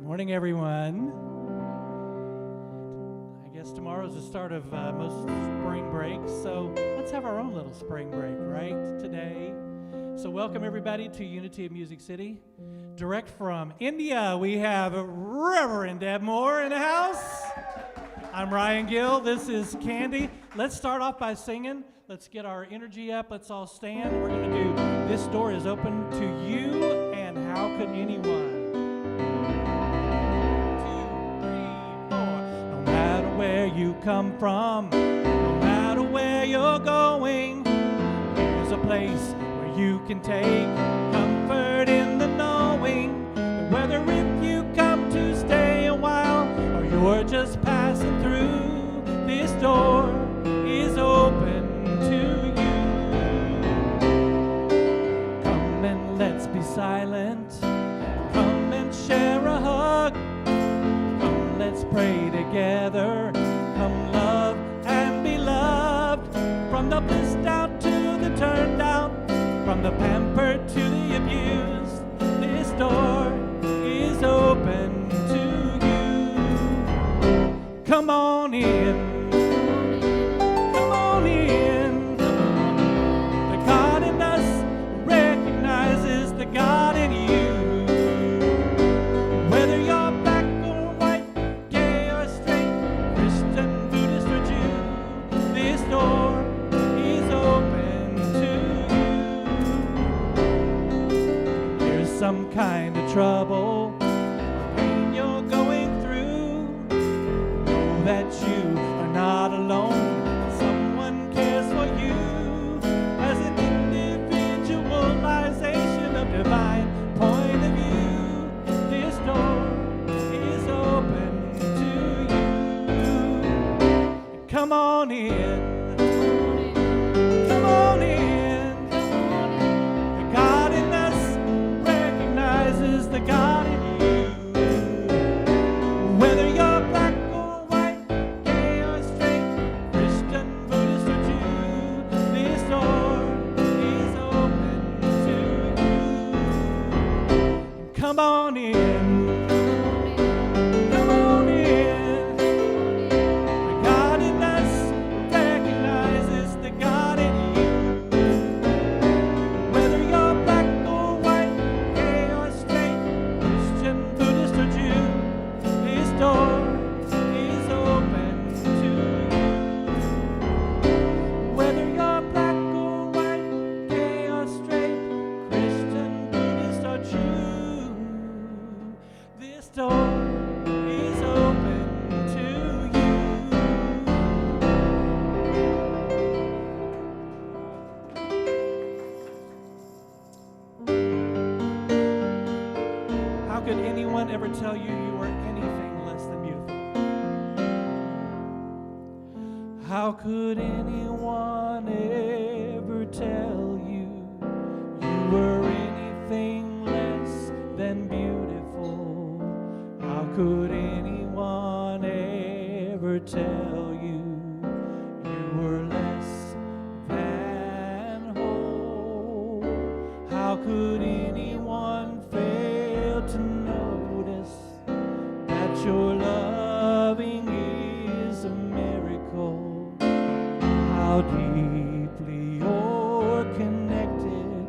Morning, everyone. I guess tomorrow's the start of most spring breaks, so let's have our own little spring break, right, today. So welcome, everybody, to Unity of Music City. Direct from India, we have Reverend Deb Moore in the house. I'm Ryan Gill. This is Candy. Let's start off by singing. Let's get our energy up. Let's all stand. We're going to do This Door is Open to You, and How Could Anyone? Where you come from, no matter where you're going, here's a place where you can take comfort in the knowing that whether if you come to stay a while or you're just passing through, this door is open to you. Come and let's be silent. Come and share a hug. Let's pray together. Come love and be loved. From the blissed out to the turned out, from the pampered to the abused, this door is open to you. Come on in. Come on in. The God in us recognizes the God in you. Whether you're some kind of trouble, pain you're going through, know that you are not alone. Someone cares for you as an individualization of divine point of view. This door is open to you. Come on in. Come on in. Is the God in you. Whether you're black or white, gay or straight, Christian, Buddhist or Jew, this door is open to you. Come on in. Come on in. The God in us recognizes the God in you. Whether you're black or white, Buddhist or Jew, this door is open to you. Whether you're black or white, gay or straight, Christian, Buddhist or Jew, this door is open to you. How could anyone ever tell you you were anything less than beautiful? How could anyone ever tell you you were anything less than beautiful? How could anyone ever tell you you were less than whole? How could anyone fail to notice that your loving is a miracle? How deeply you're connected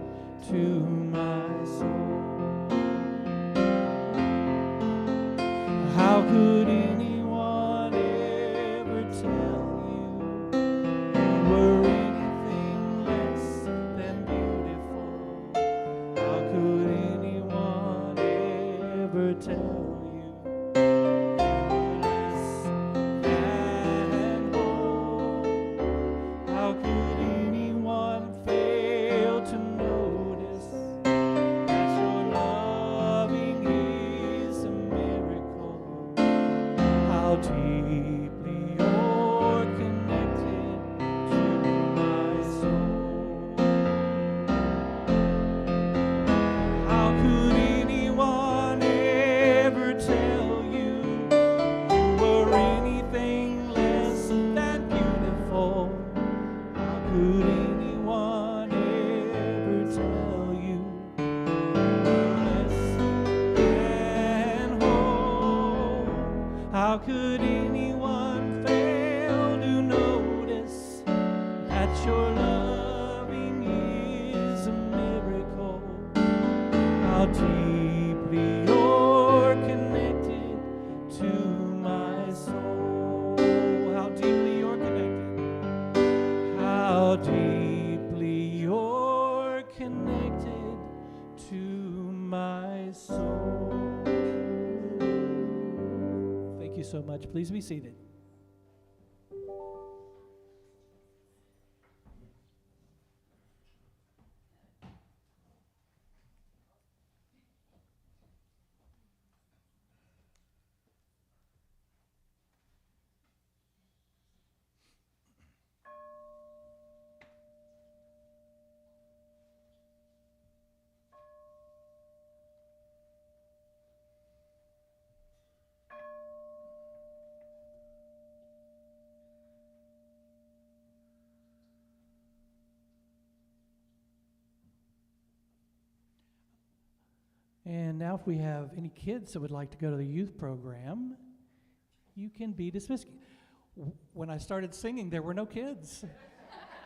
to my soul. How could anyone ever tell you you were anything less than beautiful? How could anyone ever tell you you were less than whole? How could anyone fail to notice that your loving is a miracle? How deeply you're connected to my soul. How could anyone ever tell could anyone fail to notice that your loving is a miracle? How deeply you're connected to my soul. How deeply you're connected. How deeply you're connected to my soul. Thank you so much. Please be seated. And now if we have any kids that would like to go to the youth program, you can be dismissed. When I started singing, there were no kids.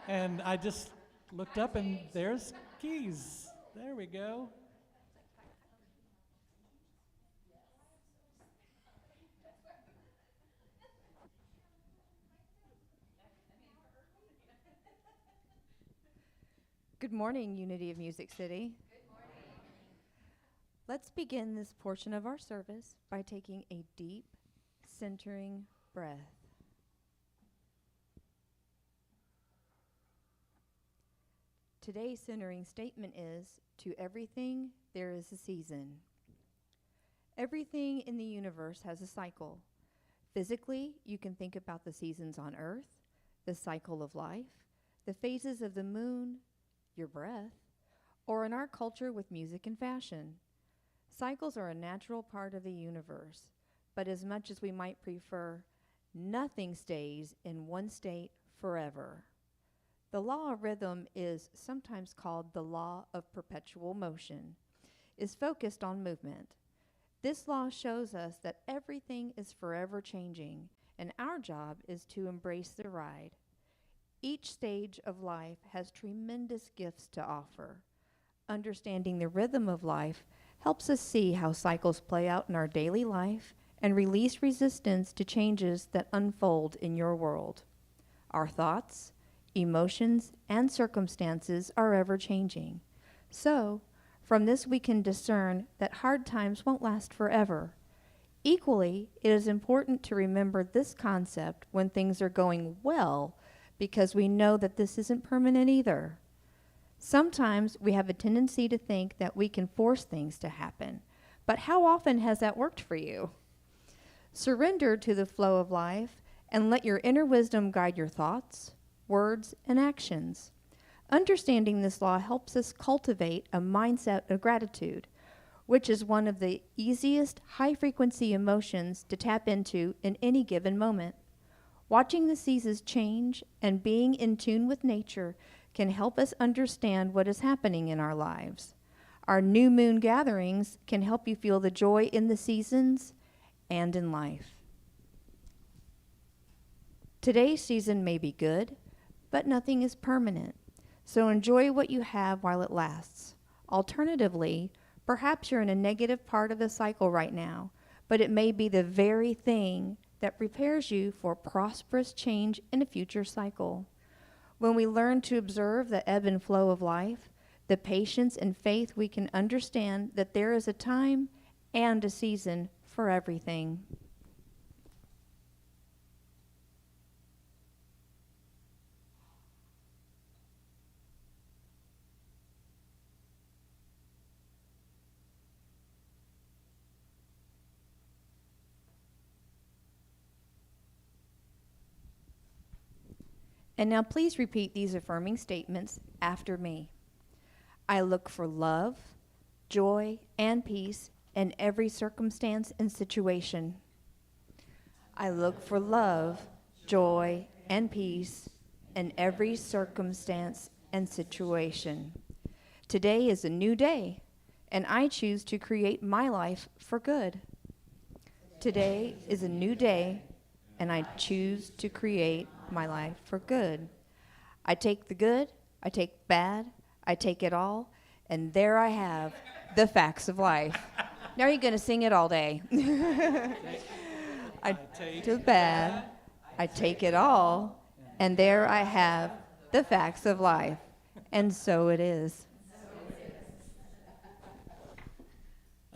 And I just looked up and there's Keys. There we go. Good morning, Unity of Music City. Let's begin this portion of our service by taking a deep, centering breath. Today's centering statement is, to everything there is a season. Everything in the universe has a cycle. Physically, you can think about the seasons on Earth, the cycle of life, the phases of the moon, your breath, or in our culture with music and fashion. Cycles are a natural part of the universe, but as much as we might prefer, nothing stays in one state forever. The law of rhythm is sometimes called the law of perpetual motion, is focused on movement. This law shows us that everything is forever changing, and our job is to embrace the ride. Each stage of life has tremendous gifts to offer. Understanding the rhythm of life helps us see how cycles play out in our daily life and release resistance to changes that unfold in your world. Our thoughts, emotions, and circumstances are ever changing. So, from this we can discern that hard times won't last forever. Equally, it is important to remember this concept when things are going well, because we know that this isn't permanent either. Sometimes we have a tendency to think that we can force things to happen, but how often has that worked for you? Surrender to the flow of life and let your inner wisdom guide your thoughts, words, and actions. Understanding this law helps us cultivate a mindset of gratitude, which is one of the easiest high-frequency emotions to tap into in any given moment. Watching the seasons change and being in tune with nature can help us understand what is happening in our lives. Our new moon gatherings can help you feel the joy in the seasons and in life. Today's season may be good, but nothing is permanent. So enjoy what you have while it lasts. Alternatively, perhaps you're in a negative part of the cycle right now, but it may be the very thing that prepares you for prosperous change in a future cycle. When we learn to observe the ebb and flow of life, the patience and faith, we can understand that there is a time and a season for everything. And now please repeat these affirming statements after me. I look for love, joy, and peace in every circumstance and situation. I look for love, joy, and peace in every circumstance and situation. Today is a new day, and I choose to create my life for good. Today is a new day, and I choose to create my life for good. I take the good, I take bad, I take it all, and there I have the facts of life. Now you're going to sing it all day. I take the bad, I take it all, and there I have the facts of life. And so it is.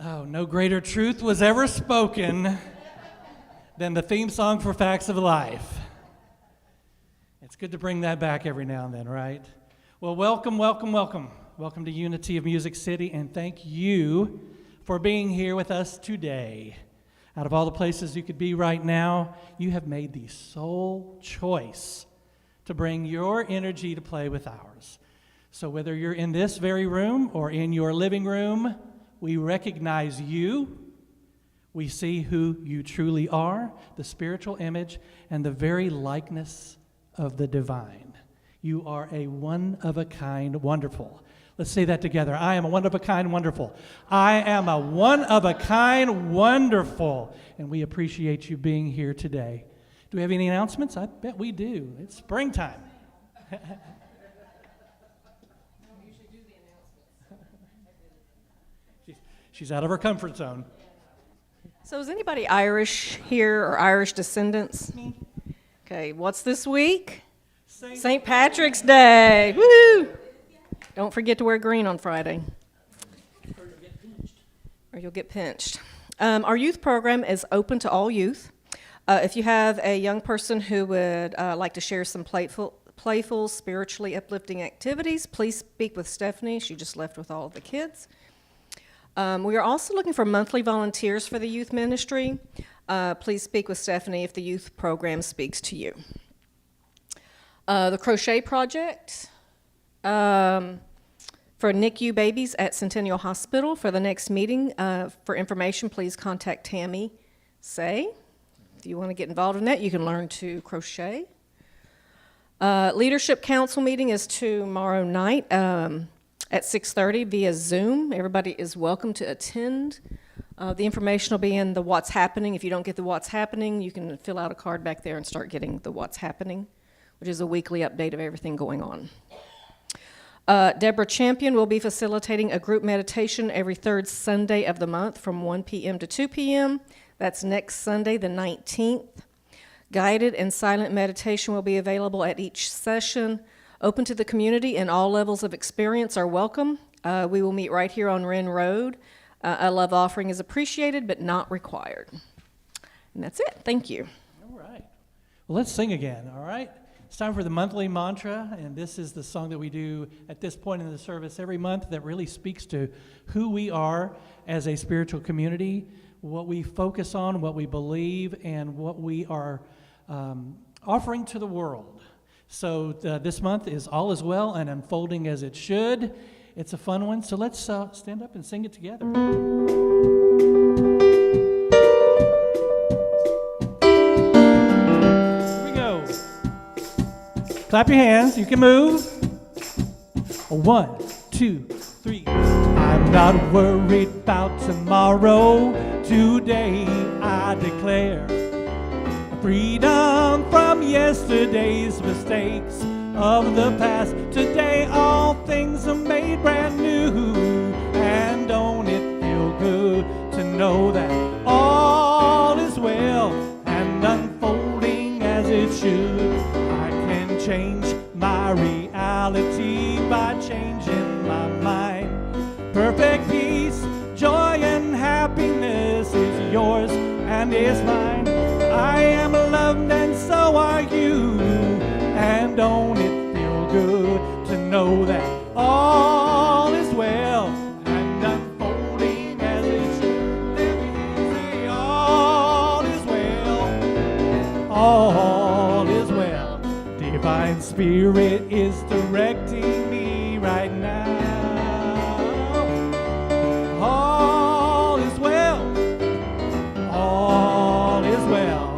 Oh, no greater truth was ever spoken than the theme song for Facts of Life. It's good to bring that back every now and then, right? Well, welcome, welcome, welcome. Welcome to Unity of Music City, and thank you for being here with us today. Out of all the places you could be right now, you have made the sole choice to bring your energy to play with ours. So whether you're in this very room or in your living room, we recognize you. We see who you truly are, the spiritual image and the very likeness of the divine. You are a one-of-a-kind wonderful. Let's say that together. I am a one-of-a-kind wonderful. I am a one-of-a-kind wonderful. And we appreciate you being here today. Do we have any announcements? I bet we do. It's springtime. She's out of her comfort zone. So is anybody Irish here or Irish descendants? Me. Okay, what's this week? St. Patrick's Day. Woo! Don't forget to wear green on Friday. Or you'll get pinched. Our youth program is open to all youth. If you have a young person who would like to share some playful, spiritually uplifting activities, please speak with Stephanie. She just left with all of the kids. We are also looking for monthly volunteers for the youth ministry. Please speak with Stephanie if the youth program speaks to you. The crochet project for NICU babies at Centennial Hospital for the next meeting. For information, please contact Tammy Say. If you want to get involved in that, you can learn to crochet. Leadership Council meeting is tomorrow night at 6:30 via Zoom. Everybody is welcome to attend. The information will be in the What's Happening. If you don't get the What's Happening, you can fill out a card back there and start getting the What's Happening, which is a weekly update of everything going on. Deborah Champion will be facilitating a group meditation every third Sunday of the month from 1 p.m. to 2 p.m. That's next Sunday, the 19th. Guided and silent meditation will be available at each session. Open to the community, and all levels of experience are welcome. We will meet right here on Wren Road. A love offering is appreciated but not required. And that's it. Thank you. All right. Well, let's sing again, all right? It's time for the monthly mantra, and this is the song that we do at this point in the service every month that really speaks to who we are as a spiritual community, what we focus on, what we believe, and what we are offering to the world. So this month is All Is Well and unfolding as it should. It's a fun one, so let's stand up and sing it together. Here we go. Clap your hands, you can move. 1, 2, 3. I'm not worried about tomorrow. Today I declare freedom from yesterday's mistakes of the past. Today all things are made brand new. And don't it feel good to know that all is well and unfolding as it should? I can change my reality by changing my mind. Perfect peace, joy, and happiness is yours and is mine. I am loved and so are you. And don't it feel good to know that all is well and unfolding as it should? Let me say all is well, all is well. Divine Spirit is directing me right now. All is well, all is well.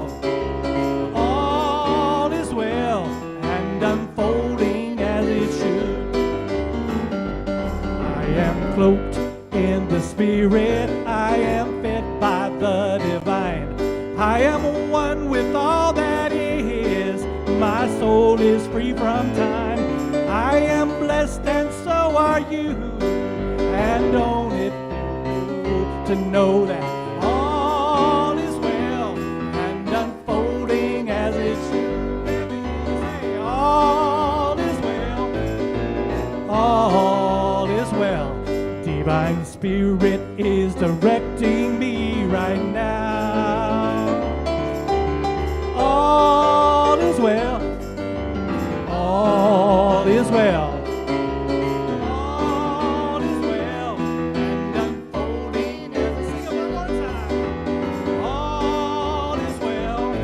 All is well and unfolding as it should. I am cloaked in the Spirit. I am fed by the divine. I am one with all that is. My soul is free from time. I am blessed and so are you. And don't it feel to know that all is well and unfolding as it should. Say, all is well, all is well. Divine Spirit is directing me right now. All is well, all is well. All is well and unfolding as I sing it one more time. All is well,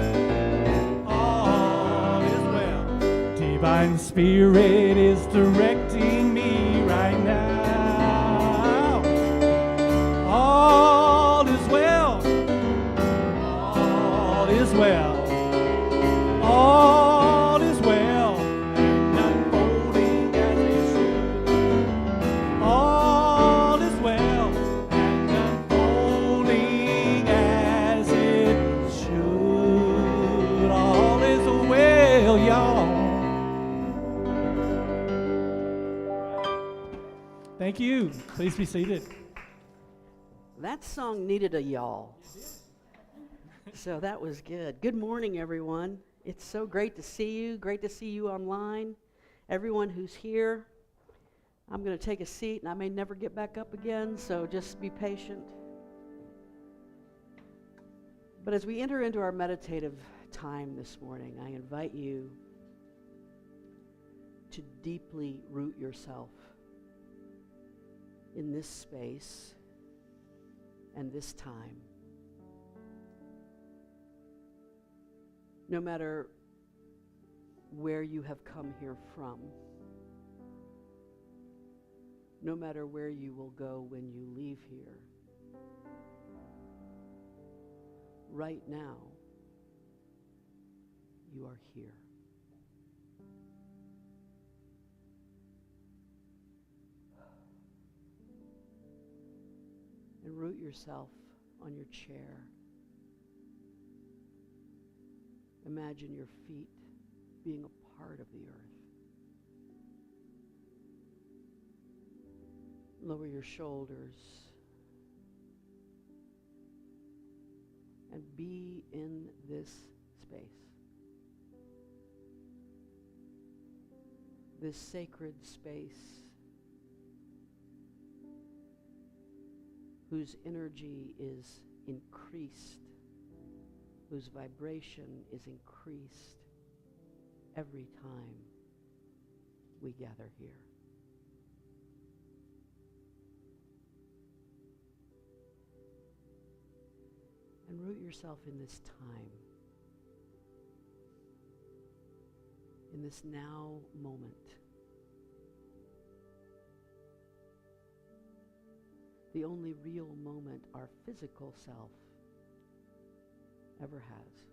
all is well. Divine Spirit is directing me right now. All is well, all is well, all is well and unfolding as it should. All is well and unfolding as it should. All is well, y'all. Thank you. Please be seated. That song needed a y'all. So that was good. Good morning, everyone. It's so great to see you. Great to see you online. Everyone who's here. I'm going to take a seat, and I may never get back up again, so just be patient. But as we enter into our meditative time this morning, I invite you to deeply root yourself in this space and this time. No matter where you have come here from, no matter where you will go when you leave here, right now, you are here. And root yourself on your chair. Imagine your feet being a part of the earth. Lower your shoulders and be in this space. This sacred space whose energy is increased, whose vibration is increased every time we gather here. And root yourself in this time, in this now moment. The only real moment our physical self ever has.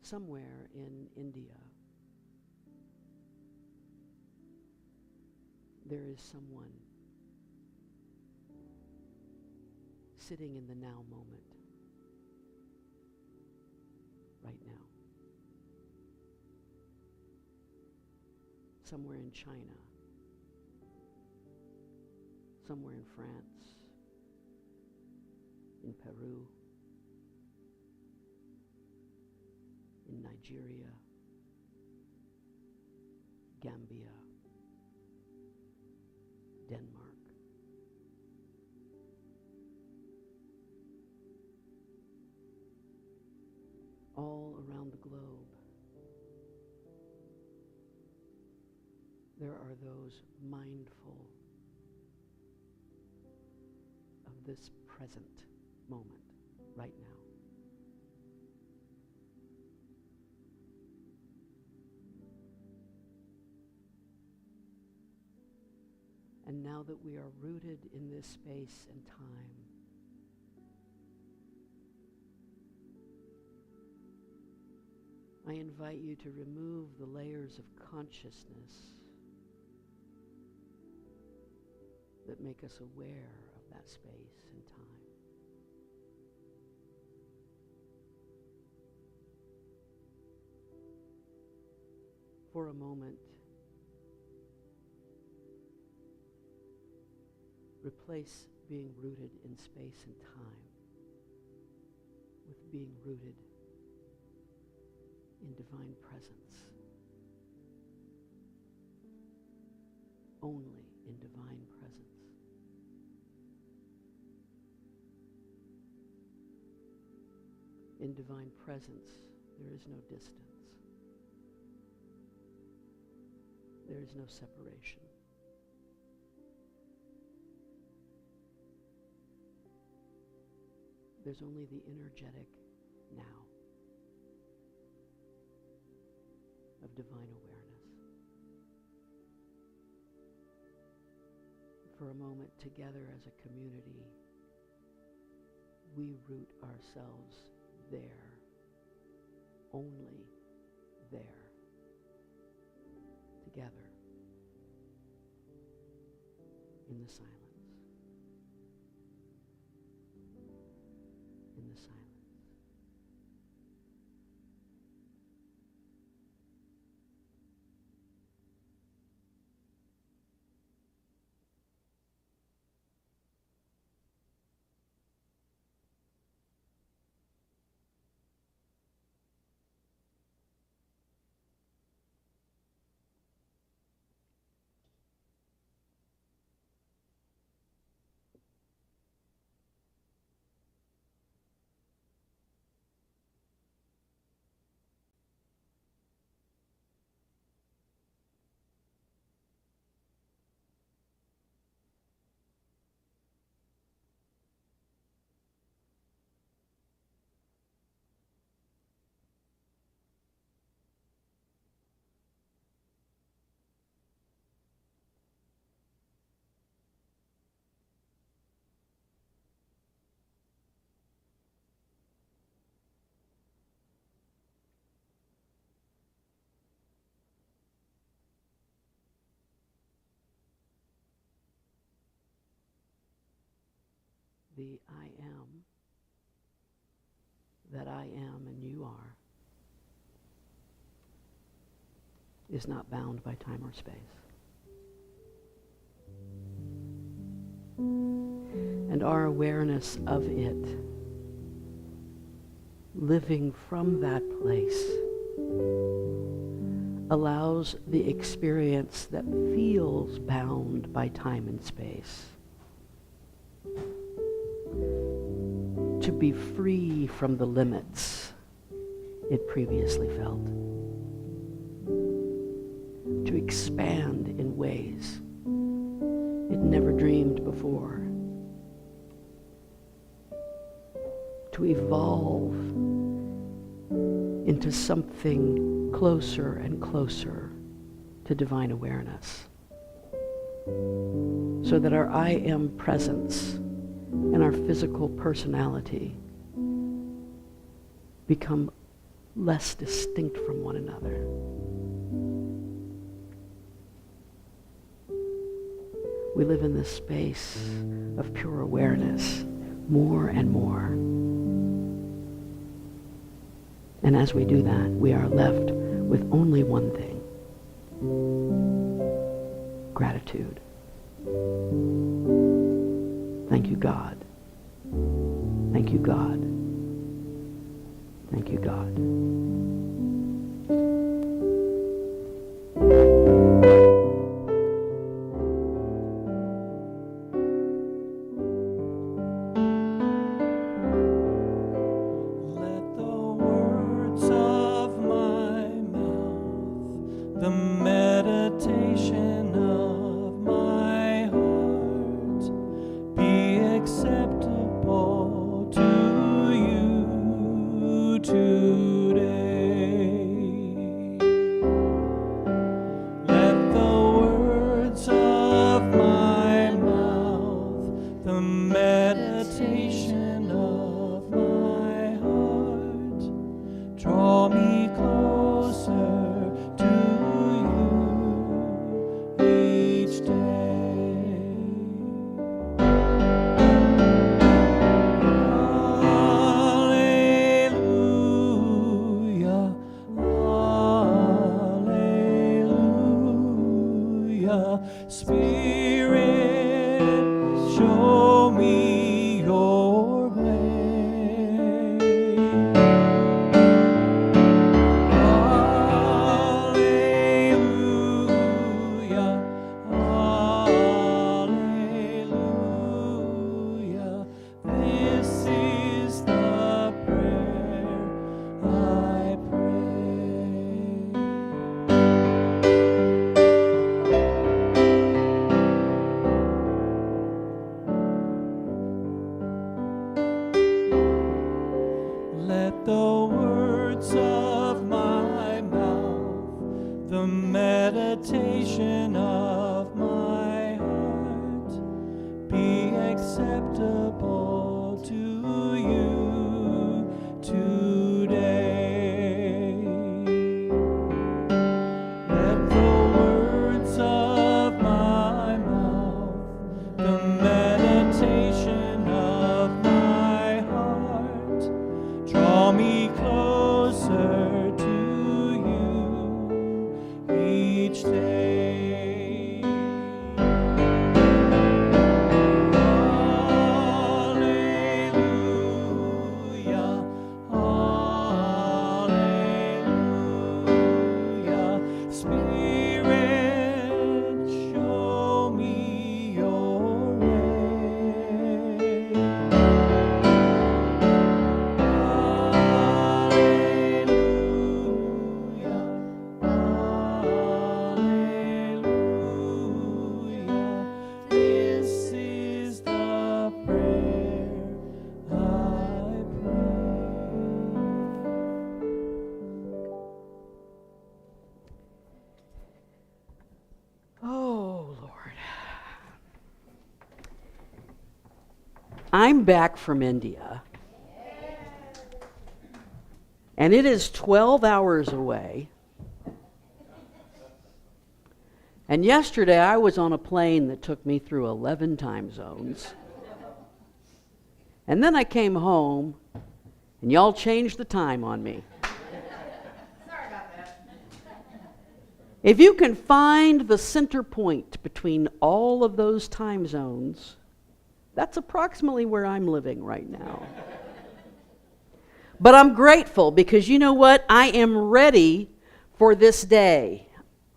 Somewhere in India, there is someone sitting in the now moment. Right now. Somewhere in China, somewhere in France, in Peru, in Nigeria, Gambia, Denmark. All around the globe, there are those mindful of this present moment right now. And now that we are rooted in this space and time, I I invite you to remove the layers of consciousness that make us aware of that space and time. For a moment, replace being rooted in space and time with being rooted in divine presence. Only in divine presence. In divine presence, there is no distance. There is no separation. There's only the energetic now of divine awareness. For a moment, together as a community, we root ourselves there, only there, together, in the silence. In the silence. The I am, that I am and you are, is not bound by time or space. And our awareness of it, living from that place, allows the experience that feels bound by time and space to be free from the limits it previously felt, to expand in ways it never dreamed before, to evolve into something closer and closer to divine awareness, so that our I am presence and our physical personality become less distinct from one another. We live in this space of pure awareness more and more. And as we do that, we are left with only one thing: gratitude. Thank you, God. Thank you, God. Thank you, God. Let the words of my mouth, the meditation of my heart, be acceptable to you today. Let the words of my mouth, the meditation of my heart, draw me close Spirit, show me your way. Hallelujah, hallelujah. This is the prayer I pray. Let the words of my mouth, the meditation of my heart, be acceptable to you today. Let the words of my mouth, the meditation of my heart, draw me closer to you each day. Hallelujah, hallelujah. Spirit, show me your way. Hallelujah, hallelujah. This is the prayer I pray. Oh, Lord. I'm back from India. And it is 12 hours away. And yesterday I was on a plane that took me through 11 time zones. And then I came home, and y'all changed the time on me. Sorry about that. If you can find the center point between all of those time zones, that's approximately where I'm living right now. But I'm grateful because you know what? I am ready for this day.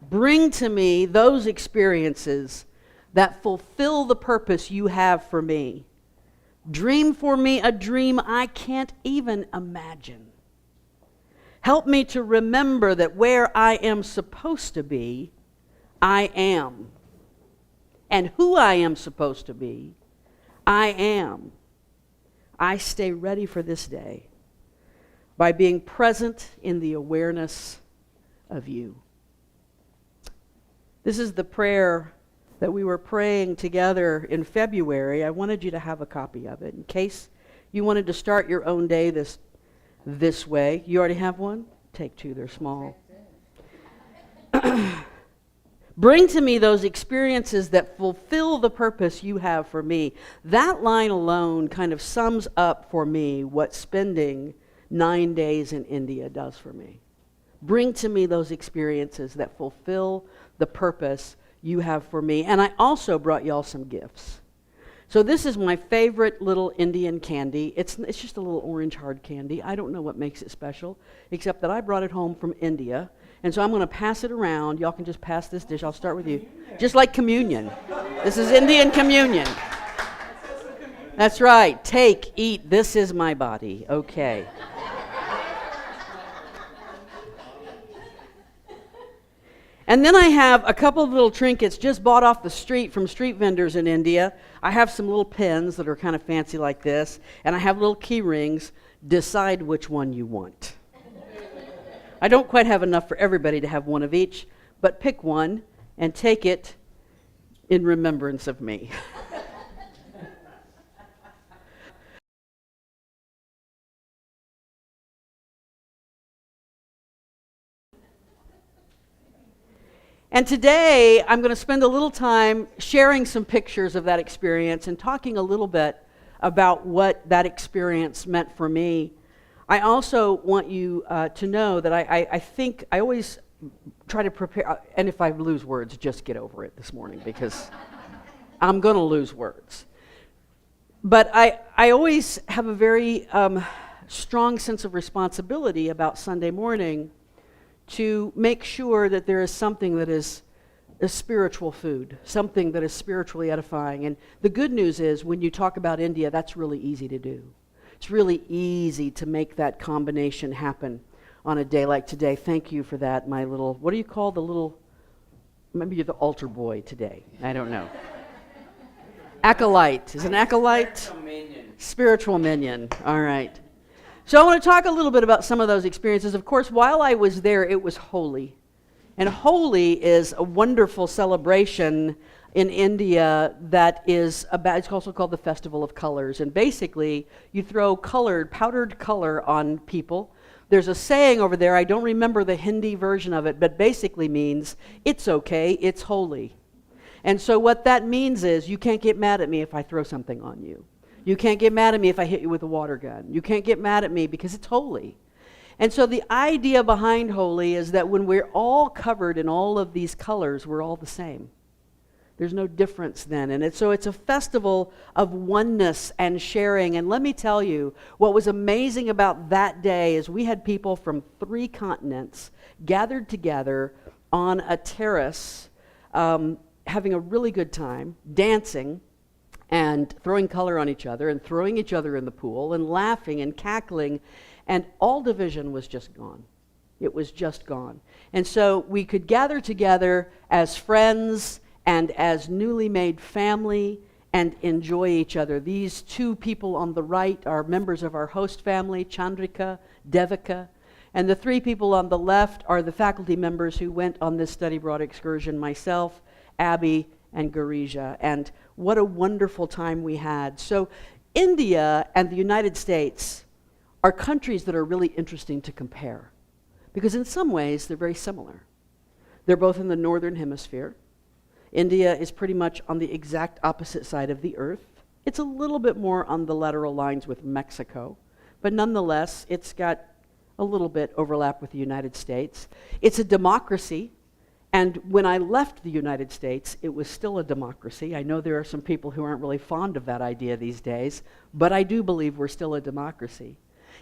Bring to me those experiences that fulfill the purpose you have for me. Dream for me a dream I can't even imagine. Help me to remember that where I am supposed to be, I am. And who I am supposed to be, I am. I stay ready for this day by being present in the awareness of you. This is the prayer that we were praying together in February. I wanted you to have a copy of it in case you wanted to start your own day this way. You already have one? Take two, they're small. Bring to me those experiences that fulfill the purpose you have for me. That line alone kind of sums up for me what spending 9 days in India does for me. Bring to me those experiences that fulfill the purpose you have for me. And I also brought y'all some gifts. So this is my favorite little Indian candy. It's just a little orange hard candy. I don't know what makes it special, except that I brought it home from India. And so I'm going to pass it around. Y'all can just pass this dish. I'll start with you. Just like communion. This is Indian communion. That's right. Take, eat. This is my body. Okay. And then I have a couple of little trinkets just bought off the street from street vendors in India. I have some little pens that are kind of fancy like this, and I have little key rings. Decide which one you want. I don't quite have enough for everybody to have one of each, but pick one and take it in remembrance of me. And today, I'm going to spend a little time sharing some pictures of that experience and talking a little bit about what that experience meant for me. I also want you to know that I think I always try to prepare, and if I lose words, just get over it this morning, because I'm going to lose words. But I always have a very strong sense of responsibility about Sunday morning to make sure that there is something that is a spiritual food, something that is spiritually edifying. And the good news is, when you talk about India, that's really easy to do. It's really easy to make that combination happen on a day like today. Thank you for that, my little, what do you call the little, maybe you're the altar boy today. I don't know. Acolyte. Is an acolyte? Spiritual minion. Spiritual minion. All right. So I want to talk a little bit about some of those experiences. Of course, while I was there, it was Holi. And Holi is a wonderful celebration in India that is about, it's also called the Festival of Colors. And basically, you throw powdered color on people. There's a saying over there, I don't remember the Hindi version of it, but basically means, it's okay, it's holy. And so what that means is, you can't get mad at me if I throw something on you. You can't get mad at me if I hit you with a water gun. You can't get mad at me because it's holy. And so the idea behind Holi is that when we're all covered in all of these colors, we're all the same. There's no difference then. And so it's a festival of oneness and sharing. And let me tell you, what was amazing about that day is we had people from 3 continents gathered together on a terrace, having a really good time, dancing and throwing color on each other and throwing each other in the pool and laughing and cackling. And all division was just gone. It was just gone. And so we could gather together as friends and as newly made family and enjoy each other. These 2 people on the right are members of our host family, Chandrika, Devika, and the 3 people on the left are the faculty members who went on this study abroad excursion, myself, Abby, and Garija. And what a wonderful time we had. So India and the United States are countries that are really interesting to compare, because in some ways they're very similar. They're both in the northern hemisphere. India is pretty much on the exact opposite side of the earth. It's a little bit more on the lateral lines with Mexico, but nonetheless, it's got a little bit overlap with the United States. It's a democracy, and when I left the United States, it was still a democracy. I know there are some people who aren't really fond of that idea these days, but I do believe we're still a democracy.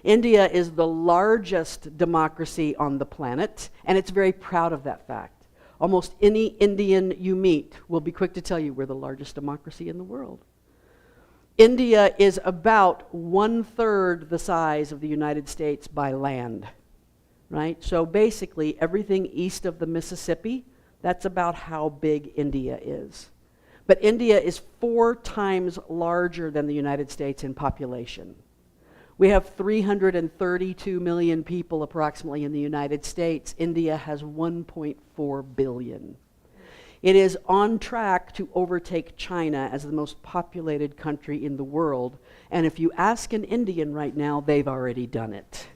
India is the largest democracy on the planet, and it's very proud of that fact. Almost any Indian you meet will be quick to tell you we're the largest democracy in the world. India is about 1/3 the size of the United States by land, right? So basically, everything east of the Mississippi, that's about how big India is. But India is 4 times larger than the United States in population. We have 332 million people approximately in the United States. India has 1.4 billion. It is on track to overtake China as the most populated country in the world. And if you ask an Indian right now, they've already done it.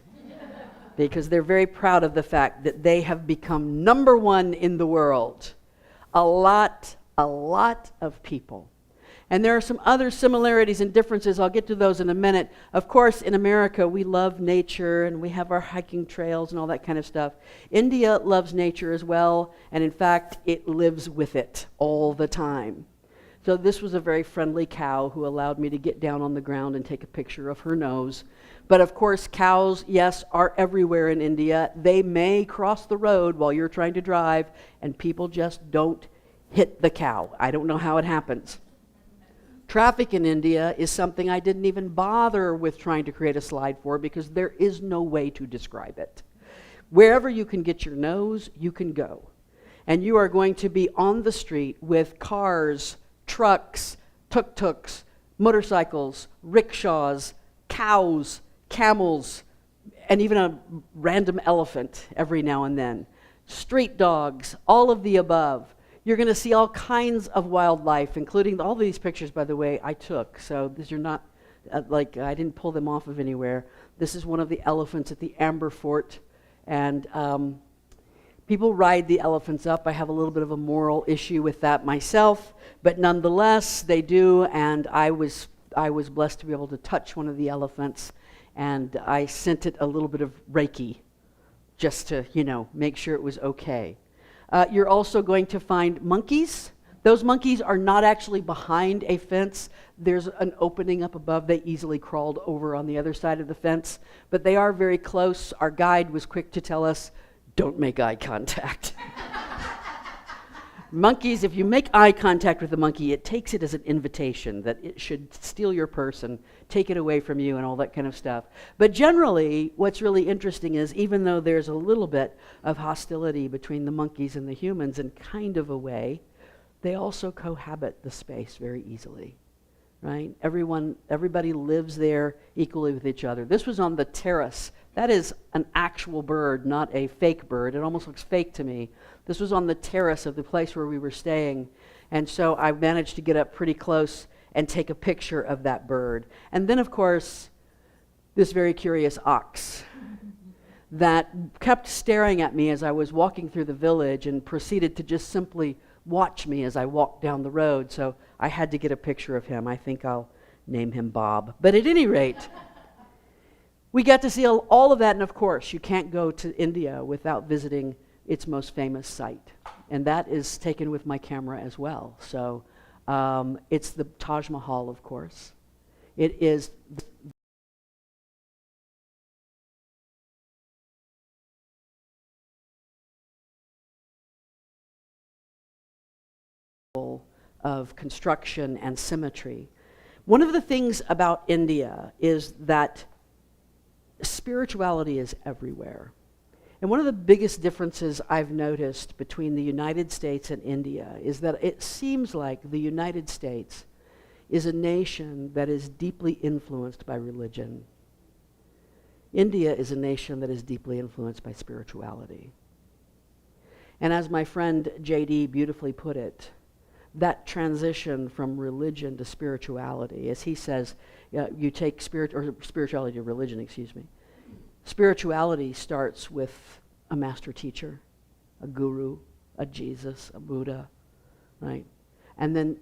Because they're very proud of the fact that they have become number 1 in the world. A lot of people. And there are some other similarities and differences. I'll get to those in a minute. Of course, in America, we love nature, and we have our hiking trails and all that kind of stuff. India loves nature as well, and in fact, it lives with it all the time. So this was a very friendly cow who allowed me to get down on the ground and take a picture of her nose. But of course, cows, yes, are everywhere in India. They may cross the road while you're trying to drive, and people just don't hit the cow. I don't know how it happens. Traffic in India is something I didn't even bother with trying to create a slide for, because there is no way to describe it. Wherever you can get your nose, you can go. And you are going to be on the street with cars, trucks, tuk-tuks, motorcycles, rickshaws, cows, camels, and even a random elephant every now and then. Street dogs, all of the above. You're going to see all kinds of wildlife, including all these pictures, by the way, I took. So these are not, I didn't pull them off of anywhere. This is one of the elephants at the Amber Fort. And people ride the elephants up. I have a little bit of a moral issue with that myself. But nonetheless, they do. And I was blessed to be able to touch one of the elephants. And I sent it a little bit of Reiki just to, make sure it was okay. You're also going to find monkeys. Those monkeys are not actually behind a fence. There's an opening up above. They easily crawled over on the other side of the fence, but they are very close. Our guide was quick to tell us, don't make eye contact. Monkeys, if you make eye contact with a monkey, it takes it as an invitation that it should steal your purse and take it away from you and all that kind of stuff. But generally, what's really interesting is even though there's a little bit of hostility between the monkeys and the humans in kind of a way, they also cohabit the space very easily, right? Everybody lives there equally with each other. This was on the terrace. That is an actual bird, not a fake bird. It almost looks fake to me. This was on the terrace of the place where we were staying. And so I managed to get up pretty close and take a picture of that bird. And then, of course, this very curious ox that kept staring at me as I was walking through the village and proceeded to just simply watch me as I walked down the road. So I had to get a picture of him. I think I'll name him Bob. But at any rate, we got to see all of that. And of course, you can't go to India without visiting its most famous site. And that is taken with my camera as well. So it's the Taj Mahal, of course. It is of construction and symmetry. One of the things about India is that spirituality is everywhere. And one of the biggest differences I've noticed between the United States and India is that it seems like the United States is a nation that is deeply influenced by religion. India is a nation that is deeply influenced by spirituality. And as my friend JD beautifully put it, that transition from religion to spirituality, as he says, you take spirituality to religion, Spirituality starts with a master teacher, a guru, a Jesus, a Buddha, right? And then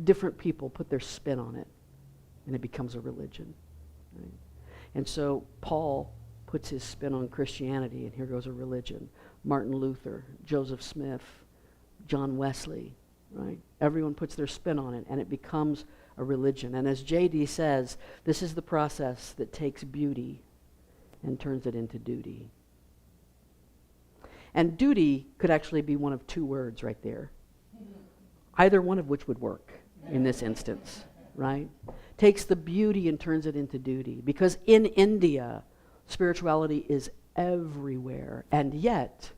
different people put their spin on it, and it becomes a religion, right? And so Paul puts his spin on Christianity, and here goes a religion. Martin Luther, Joseph Smith, John Wesley, right? Everyone puts their spin on it, and it becomes a religion. And as J.D. says, this is the process that takes beauty and turns it into duty. And duty could actually be one of two words right there, either one of which would work in this instance, right? Takes the beauty and turns it into duty. Because in India, spirituality is everywhere, and yet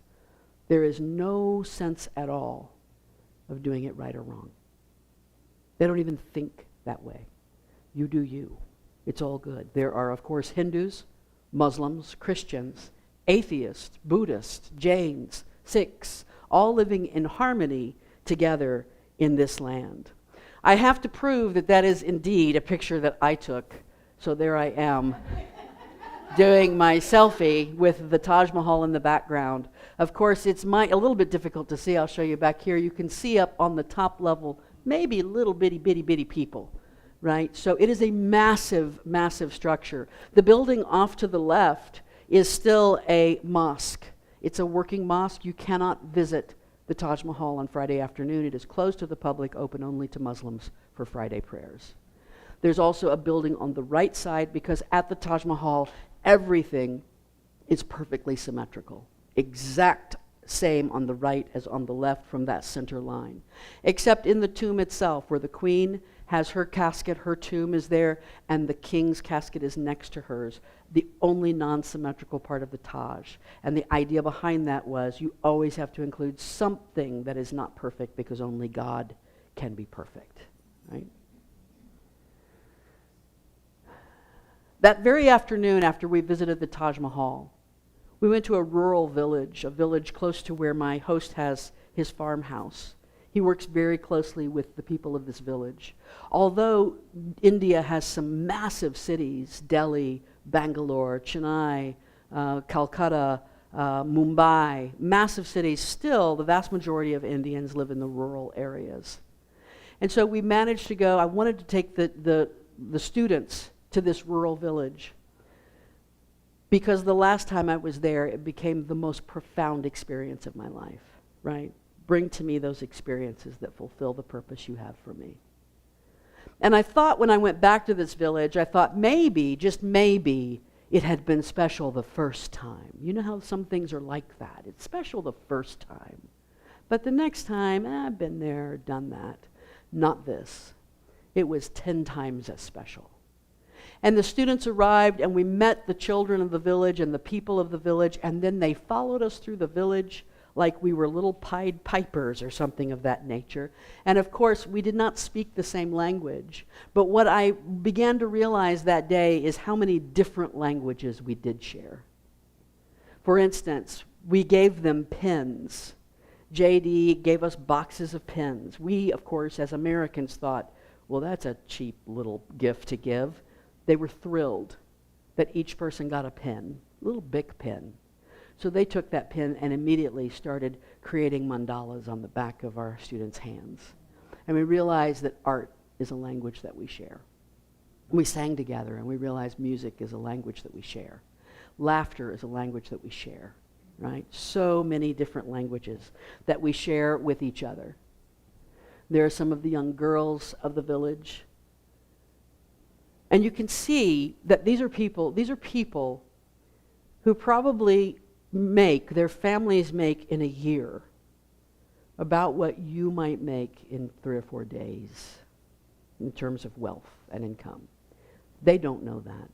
there is no sense at all of doing it right or wrong. They don't even think that way. You do you. It's all good. There are, of course, Hindus, Muslims, Christians, atheists, Buddhists, Jains, Sikhs, all living in harmony together in this land. I have to prove that that is indeed a picture that I took. So there I am doing my selfie with the Taj Mahal in the background. Of course, it's a little bit difficult to see. I'll show you back here. You can see up on the top level, maybe little bitty people. Right? So it is a massive, massive structure. The building off to the left is still a mosque. It's a working mosque. You cannot visit the Taj Mahal on Friday afternoon. It is closed to the public, open only to Muslims for Friday prayers. There's also a building on the right side because at the Taj Mahal, everything is perfectly symmetrical. Exact same on the right as on the left from that center line. Except in the tomb itself, where the queen has her casket, her tomb is there, and the king's casket is next to hers, the only non-symmetrical part of the Taj. And the idea behind that was you always have to include something that is not perfect because only God can be perfect, right? That very afternoon after we visited the Taj Mahal, we went to a rural village, a village close to where my host has his farmhouse. He works very closely with the people of this village. Although India has some massive cities, Delhi, Bangalore, Chennai, Calcutta, Mumbai, massive cities, still the vast majority of Indians live in the rural areas. And so we managed to go, I wanted to take the students to this rural village because the last time I was there, it became the most profound experience of my life. right? Bring to me those experiences that fulfill the purpose you have for me. And I thought when I went back to this village, I thought maybe, just maybe, it had been special the first time. You know how some things are like that. It's special the first time. But the next time, I've been there, done that. Not this. It was 10 times as special. And the students arrived, and we met the children of the village and the people of the village, and then they followed us through the village like we were little Pied Pipers or something of that nature. And of course, we did not speak the same language. But what I began to realize that day is how many different languages we did share. For instance, we gave them pens. JD gave us boxes of pens. We, of course, as Americans thought, well, that's a cheap little gift to give. They were thrilled that each person got a pen, a little Bic pen. So they took that pen and immediately started creating mandalas on the back of our students' hands. And we realized that art is a language that we share. We sang together, and we realized music is a language that we share. Laughter is a language that we share, right? So many different languages that we share with each other. There are some of the young girls of the village. And you can see that these are people who probably their families make in a year about what you might make in 3 or 4 days in terms of wealth and income. They don't know that.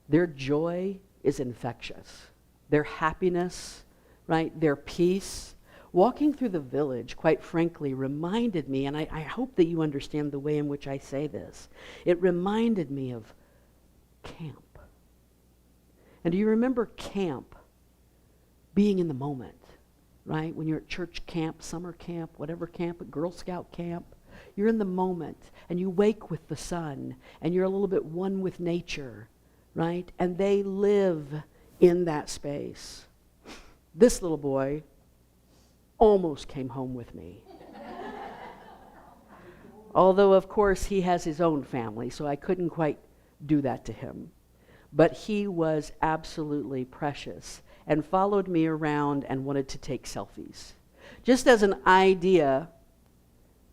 Their joy is infectious. Their happiness, right? Their peace. Walking through the village, quite frankly, reminded me, and I hope that you understand the way in which I say this, it reminded me of camp. And do you remember camp being in the moment, right? When you're at church camp, summer camp, whatever camp, at Girl Scout camp, you're in the moment, and you wake with the sun, and you're a little bit one with nature, right? And they live in that space. This little boy almost came home with me. Although, of course, he has his own family, so I couldn't quite do that to him. But he was absolutely precious and followed me around and wanted to take selfies. Just as an idea,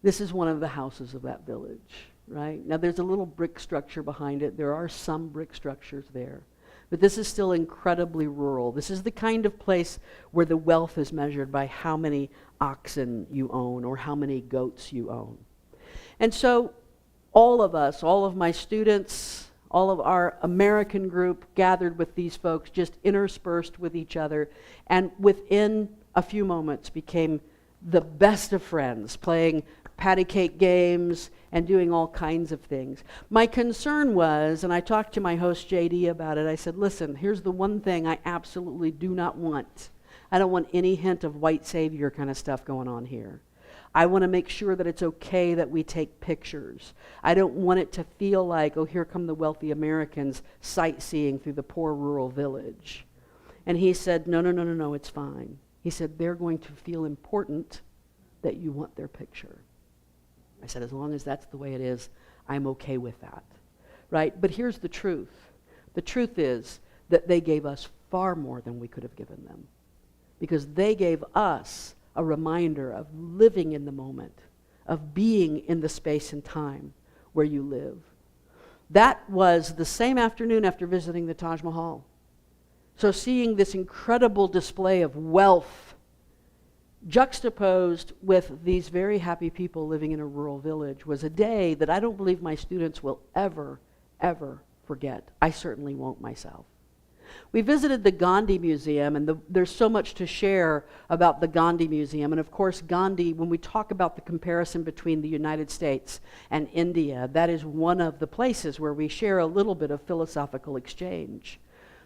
this is one of the houses of that village, right? Now, there's a little brick structure behind it. There are some brick structures there. But this is still incredibly rural. This is the kind of place where the wealth is measured by how many oxen you own or how many goats you own. And so all of us, all of my students, all of our American group gathered with these folks, just interspersed with each other, and within a few moments became the best of friends, playing patty cake games and doing all kinds of things. My concern was, and I talked to my host JD about it, I said, listen, here's the one thing I absolutely do not want. I don't want any hint of white savior kind of stuff going on here. I want to make sure that it's okay that we take pictures. I don't want it to feel like, oh, here come the wealthy Americans sightseeing through the poor rural village. And he said, no, it's fine. He said, they're going to feel important that you want their picture. I said, as long as that's the way it is, I'm okay with that, right? But here's the truth. The truth is that they gave us far more than we could have given them, because they gave us a reminder of living in the moment, of being in the space and time where you live. That was the same afternoon after visiting the Taj Mahal. So seeing this incredible display of wealth juxtaposed with these very happy people living in a rural village was a day that I don't believe my students will ever, ever forget. I certainly won't myself. We visited the Gandhi Museum, and there's so much to share about the Gandhi Museum. And of course, Gandhi, when we talk about the comparison between the United States and India, that is one of the places where we share a little bit of philosophical exchange.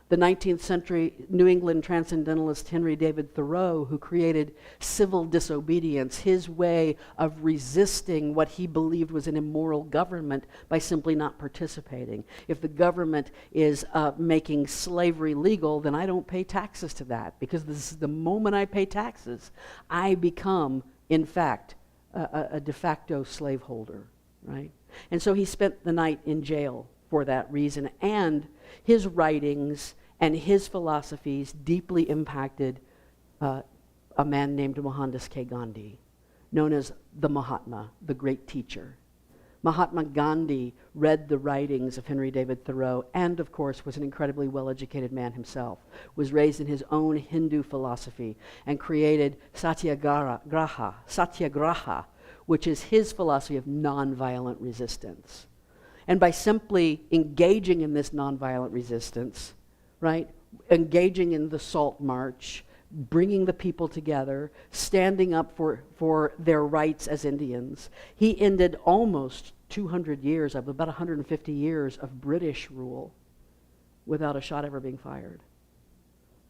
The 19th century New England transcendentalist Henry David Thoreau, who created civil disobedience, his way of resisting what he believed was an immoral government by simply not participating. If the government is making slavery legal, then I don't pay taxes to that, because this is the moment I pay taxes, I become, in fact, a de facto slaveholder, right? And so he spent the night in jail for that reason, and his writings and his philosophies deeply impacted a man named Mohandas K. Gandhi, known as the Mahatma, the great teacher. Mahatma Gandhi read the writings of Henry David Thoreau and, of course, was an incredibly well-educated man himself, was raised in his own Hindu philosophy, and created satyagraha, which is his philosophy of nonviolent resistance. And by simply engaging in this nonviolent resistance, right, engaging in the Salt March, bringing the people together, standing up for their rights as Indians, he ended almost 200 years of about 150 years of British rule without a shot ever being fired.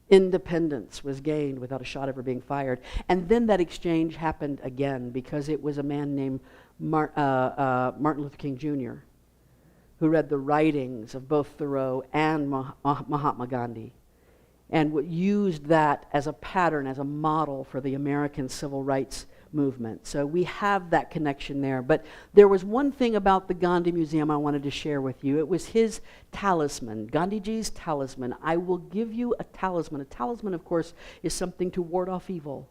Independence was gained without a shot ever being fired. And then that exchange happened again because it was a man named Martin Luther King Jr. who read the writings of both Thoreau and Mahatma Gandhi, and used that as a pattern, as a model for the American civil rights movement. So we have that connection there. But there was one thing about the Gandhi Museum I wanted to share with you. It was his talisman, Gandhiji's talisman. I will give you a talisman. A talisman, of course, is something to ward off evil,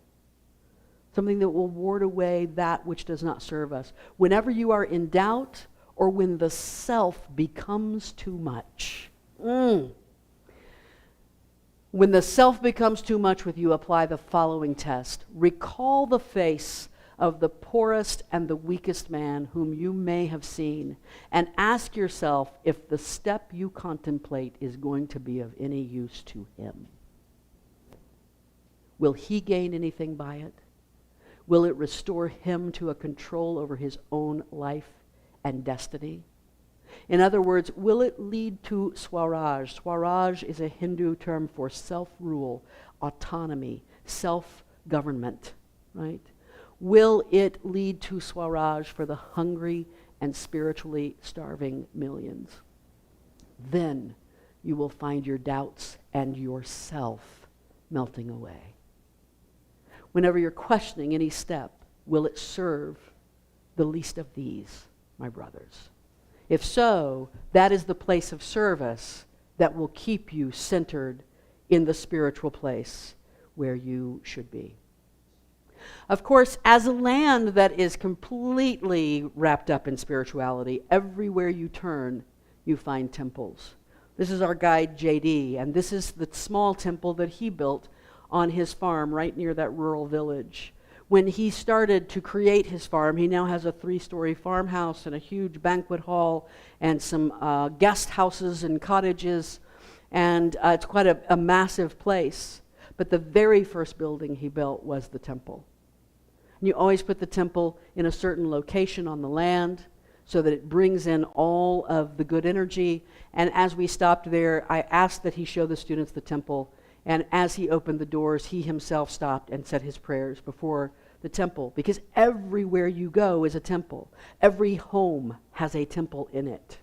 something that will ward away that which does not serve us. Whenever you are in doubt or when the self becomes too much, when the self becomes too much with you, apply the following test. Recall the face of the poorest and the weakest man whom you may have seen, and ask yourself if the step you contemplate is going to be of any use to him. Will he gain anything by it? Will it restore him to a control over his own life and destiny? In other words, will it lead to Swaraj? Swaraj is a Hindu term for self-rule, autonomy, self-government, right? Will it lead to Swaraj for the hungry and spiritually starving millions? Then you will find your doubts and yourself melting away. Whenever you're questioning any step, will it serve the least of these, my brothers? If so, that is the place of service that will keep you centered in the spiritual place where you should be. Of course, as a land that is completely wrapped up in spirituality, everywhere you turn, you find temples. This is our guide, JD, and this is the small temple that he built on his farm right near that rural village. When he started to create his farm, he now has a 3-story farmhouse and a huge banquet hall and some guest houses and cottages, and it's quite a massive place. But the very first building he built was the temple. And you always put the temple in a certain location on the land so that it brings in all of the good energy. And as we stopped there, I asked that he show the students the temple. And as he opened the doors, he himself stopped and said his prayers before the temple, because everywhere you go is a temple. Every home has a temple in it,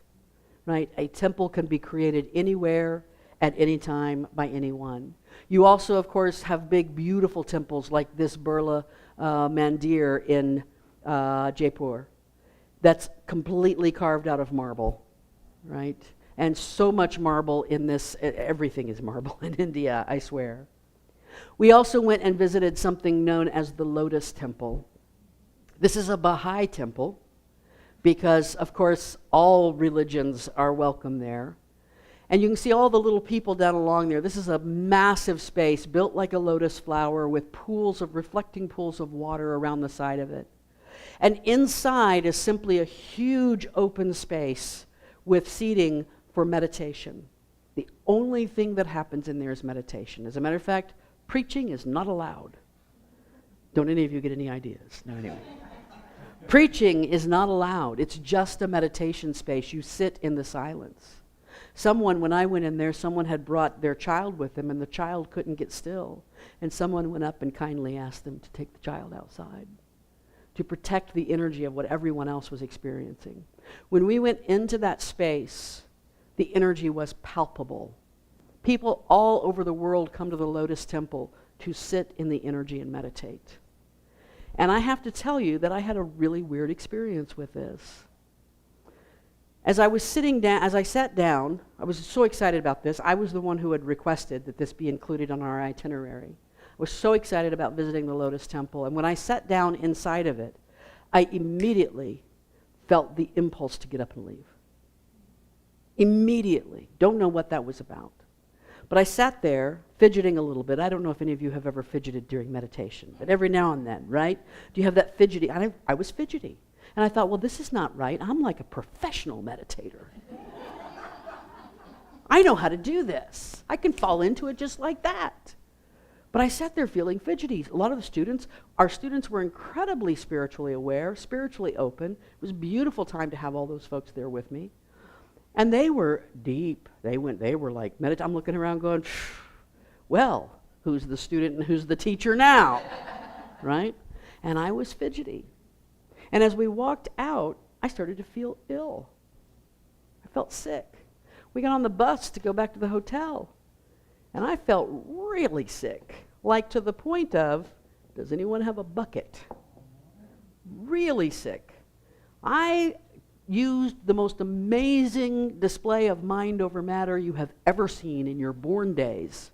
right? A temple can be created anywhere, at any time, by anyone. You also, of course, have big, beautiful temples like this Birla Mandir in Jaipur that's completely carved out of marble, right? And so much marble in this, everything is marble in India, I swear. We also went and visited something known as the Lotus Temple. This is a Baha'i temple because, of course, all religions are welcome there. And you can see all the little people down along there. This is a massive space built like a lotus flower with reflecting pools of water around the side of it. And inside is simply a huge open space with seating for meditation. The only thing that happens in there is meditation. As a matter of fact, preaching is not allowed. Don't any of you get any ideas? No, anyway. Preaching is not allowed. It's just a meditation space. You sit in the silence. When I went in there, someone had brought their child with them, and the child couldn't get still. And someone went up and kindly asked them to take the child outside to protect the energy of what everyone else was experiencing. When we went into that space, the energy was palpable. People all over the world come to the Lotus Temple to sit in the energy and meditate. And I have to tell you that I had a really weird experience with this. As I sat down, I was so excited about this. I was the one who had requested that this be included on our itinerary. was so excited about visiting the Lotus Temple. And when I sat down inside of it, I immediately felt the impulse to get up and leave. Immediately. Don't know what that was about. But I sat there fidgeting a little bit. I don't know if any of you have ever fidgeted during meditation, but every now and then, right? Do you have that fidgety? I was fidgety. And I thought, well, this is not right. I'm like a professional meditator. I know how to do this. I can fall into it just like that. But I sat there feeling fidgety. A lot of the students, our students were incredibly spiritually aware, spiritually open. It was a beautiful time to have all those folks there with me. And they were deep. They were like, I'm looking around going, well, who's the student and who's the teacher now? Right? And I was fidgety. And as we walked out, I started to feel ill. I felt sick. We got on the bus to go back to the hotel. And I felt really sick, like to the point of, does anyone have a bucket? Really sick. I used the most amazing display of mind over matter you have ever seen in your born days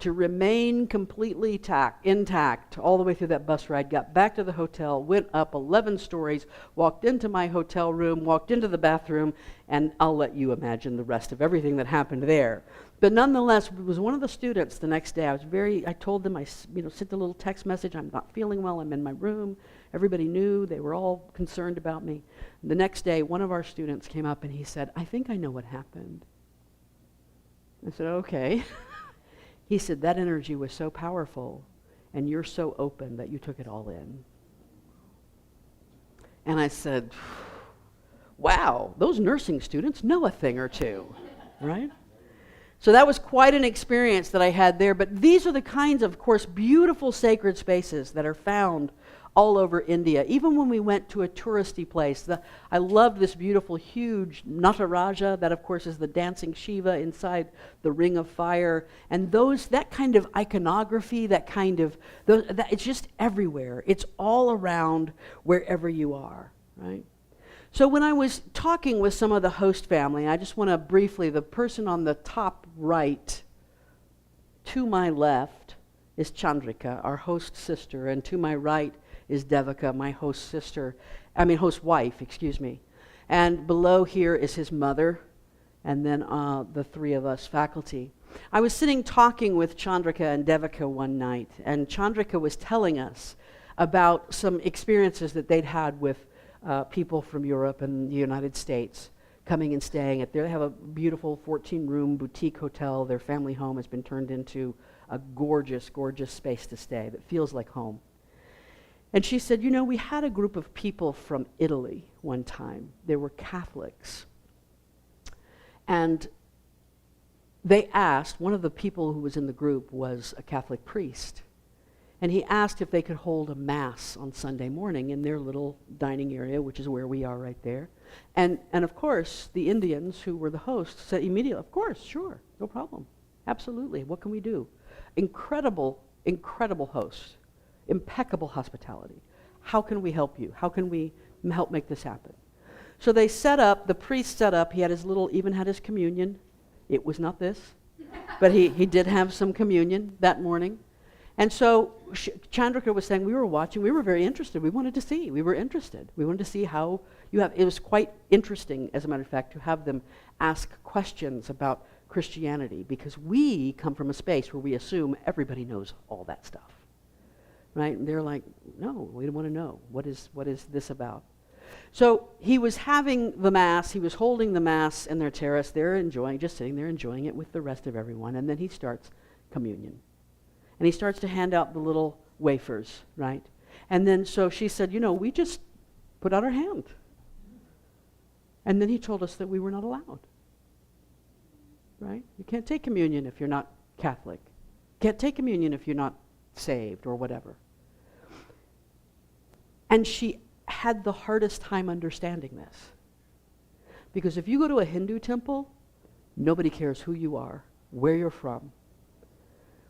to remain completely intact all the way through that bus ride, got back to the hotel, went up 11 stories, walked into my hotel room, walked into the bathroom, and I'll let you imagine the rest of everything that happened there. But nonetheless, it was one of the students the next day. I told them, I sent a little text message, I'm not feeling well, I'm in my room. Everybody knew, they were all concerned about me. The next day, one of our students came up and he said, I think I know what happened. I said, okay. He said, that energy was so powerful and you're so open that you took it all in. And I said, wow, those nursing students know a thing or two, right? So that was quite an experience that I had there. But these are the kinds of course, beautiful sacred spaces that are found all over India. Even when we went to a touristy place, I loved this beautiful, huge Nataraja, that of course is the dancing Shiva inside the ring of fire. And that kind of iconography, it's just everywhere. It's all around wherever you are, right? So when I was talking with some of the host family, I just want to briefly, the person on the top right, to my left, is Chandrika, our host sister, and to my right is Devika, my host wife, excuse me. And below here is his mother, and then the three of us faculty. I was sitting talking with Chandrika and Devika one night, and Chandrika was telling us about some experiences that they'd had with people from Europe and the United States coming and staying at there. They have a beautiful 14-room boutique hotel. Their family home has been turned into a gorgeous, gorgeous space to stay that feels like home. And she said, we had a group of people from Italy one time. They were Catholics. And they asked, one of the people who was in the group was a Catholic priest. And he asked if they could hold a mass on Sunday morning in their little dining area, which is where we are right there. And of course, the Indians who were the hosts said immediately, of course, sure, no problem. Absolutely, what can we do? Incredible, incredible hosts. Impeccable hospitality. How can we help you? How can we help make this happen? So they set up, the priest set up, he had even had his communion. It was not this, but he did have some communion that morning. And so Chandrika was saying, we were watching, we were very interested. We wanted to see, we were interested. We wanted to see how it was quite interesting, as a matter of fact, to have them ask questions about Christianity, because we come from a space where we assume everybody knows all that stuff. Right? And they're like, no, we want to know. What is this about? So he was having the Mass, he was holding the Mass in their terrace. They're just sitting there enjoying it with the rest of everyone. And then he starts communion. And he starts to hand out the little wafers, right? And then so she said, we just put out our hand. And then he told us that we were not allowed. Right? You can't take communion if you're not Catholic. You can't take communion if you're not saved or whatever. And she had the hardest time understanding this. Because if you go to a Hindu temple, nobody cares who you are, where you're from.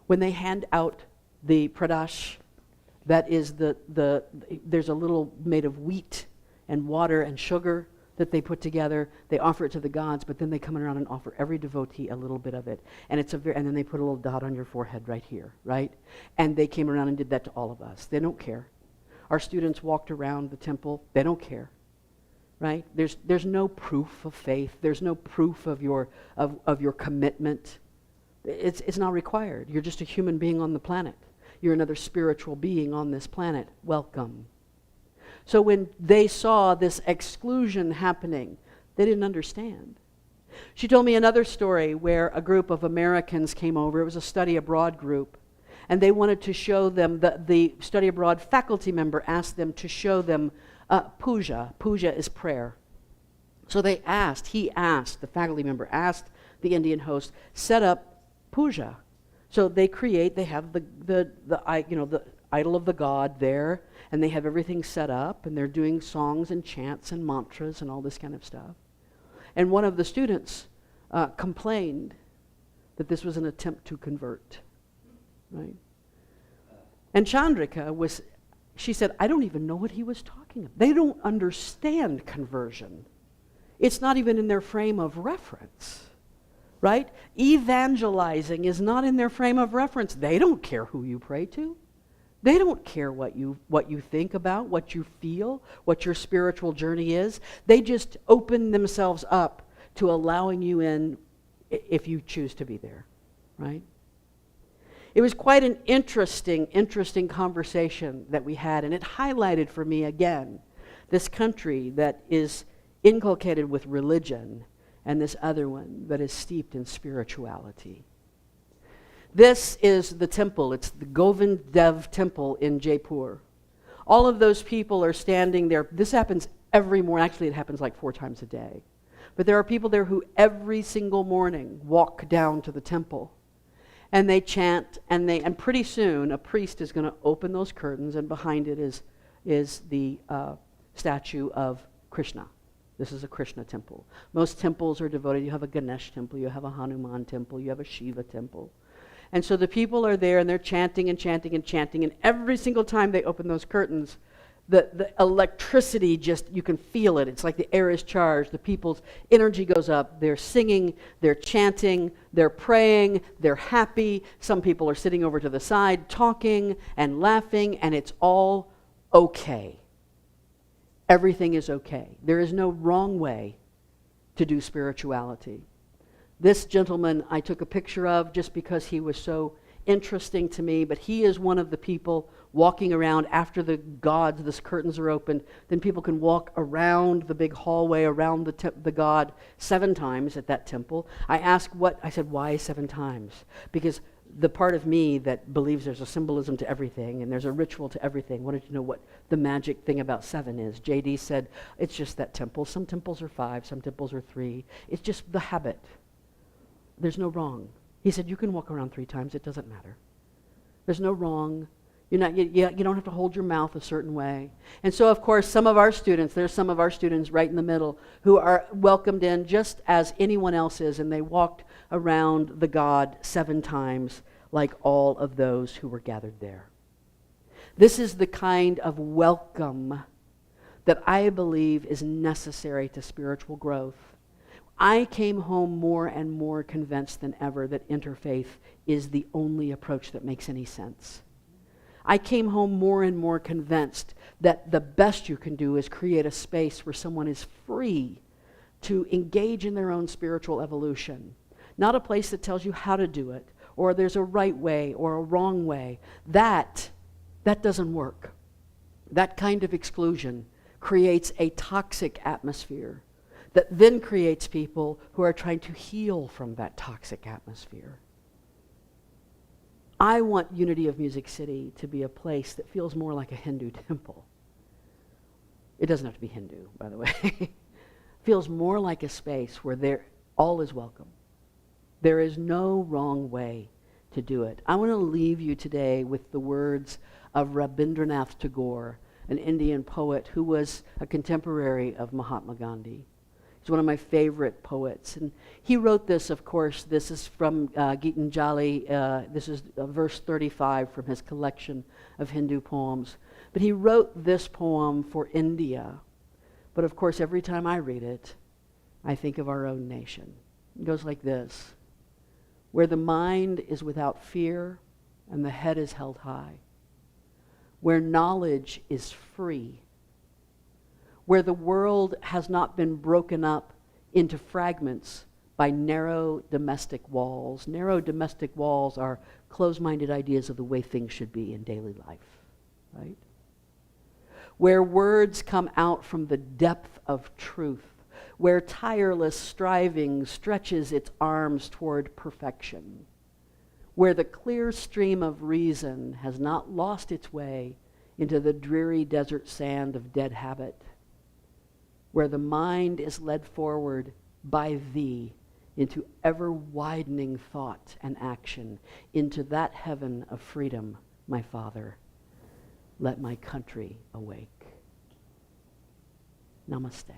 When they hand out the pradash, that is there's a little made of wheat and water and sugar that they put together. They offer it to the gods, but then they come around and offer every devotee a little bit of it. And and then they put a little dot on your forehead right here, right? And they came around and did that to all of us. They don't care. Our students walked around the temple. They don't care, right? There's no proof of faith. There's no proof of your commitment. It's not required. You're just a human being on the planet. You're another spiritual being on this planet. Welcome. So when they saw this exclusion happening, they didn't understand. She told me another story where a group of Americans came over. It was a study abroad group. And they wanted to show them, the study abroad faculty member asked them to show them puja. Puja is prayer. So the faculty member asked the Indian host, set up puja. So they have the idol of the god there, and they have everything set up, and they're doing songs and chants and mantras and all this kind of stuff. And one of the students complained that this was an attempt to convert, right? And Chandrika she said, I don't even know what he was talking about. They don't understand conversion. It's not even in their frame of reference, right? Evangelizing is not in their frame of reference. They don't care who you pray to. They don't care what you think about, what you feel, what your spiritual journey is. They just open themselves up to allowing you in if you choose to be there, right? It was quite an interesting conversation that we had, and it highlighted for me again this country that is inculcated with religion and this other one that is steeped in spirituality. This is the temple. It's the Govind Dev Temple in Jaipur. All of those people are standing there. This happens every morning. Actually, it happens like 4 times a day. But there are people there who every single morning walk down to the temple. And they chant, and pretty soon a priest is going to open those curtains, and behind it is the statue of Krishna. This is a Krishna temple. Most temples are devoted. You have a Ganesh temple, you have a Hanuman temple, you have a Shiva temple. And so the people are there, and they're chanting and chanting and chanting, and every single time they open those curtains, the electricity you can feel it. It's like the air is charged. The people's energy goes up. They're singing, they're chanting, they're praying, they're happy. Some people are sitting over to the side talking and laughing, and it's all okay. Everything is okay. There is no wrong way to do spirituality. This gentleman I took a picture of just because he was so interesting to me, but he is one of the people walking around after the curtains are opened. Then people can walk around the big hallway, around the god 7 times at that temple. I said, why 7 times? Because the part of me that believes there's a symbolism to everything and there's a ritual to everything wanted to know what the magic thing about 7 is. JD said, it's just that temple. Some temples are 5, some temples are 3. It's just the habit. There's no wrong. He said, you can walk around 3 times, it doesn't matter. There's no wrong. You don't have to hold your mouth a certain way. And so, of course, there's some of our students right in the middle who are welcomed in just as anyone else is, and they walked around the god 7 times like all of those who were gathered there. This is the kind of welcome that I believe is necessary to spiritual growth. I came home more and more convinced than ever that interfaith is the only approach that makes any sense. I came home more and more convinced that the best you can do is create a space where someone is free to engage in their own spiritual evolution. Not a place that tells you how to do it, or there's a right way or a wrong way. That doesn't work. That kind of exclusion creates a toxic atmosphere that then creates people who are trying to heal from that toxic atmosphere. I want Unity of Music City to be a place that feels more like a Hindu temple. It doesn't have to be Hindu, by the way. Feels more like a space where all is welcome. There is no wrong way to do it. I want to leave you today with the words of Rabindranath Tagore, an Indian poet who was a contemporary of Mahatma Gandhi. He's one of my favorite poets. And he wrote this, of course, this is from Gitanjali. This is verse 35 from his collection of Hindu poems. But he wrote this poem for India. But of course, every time I read it, I think of our own nation. It goes like this: where the mind is without fear and the head is held high, where knowledge is free, where the world has not been broken up into fragments by narrow domestic walls. Narrow domestic walls are closed-minded ideas of the way things should be in daily life, right? Where words come out from the depth of truth, where tireless striving stretches its arms toward perfection, where the clear stream of reason has not lost its way into the dreary desert sand of dead habit, where the mind is led forward by thee into ever-widening thought and action, into that heaven of freedom, my Father, let my country awake. Namaste.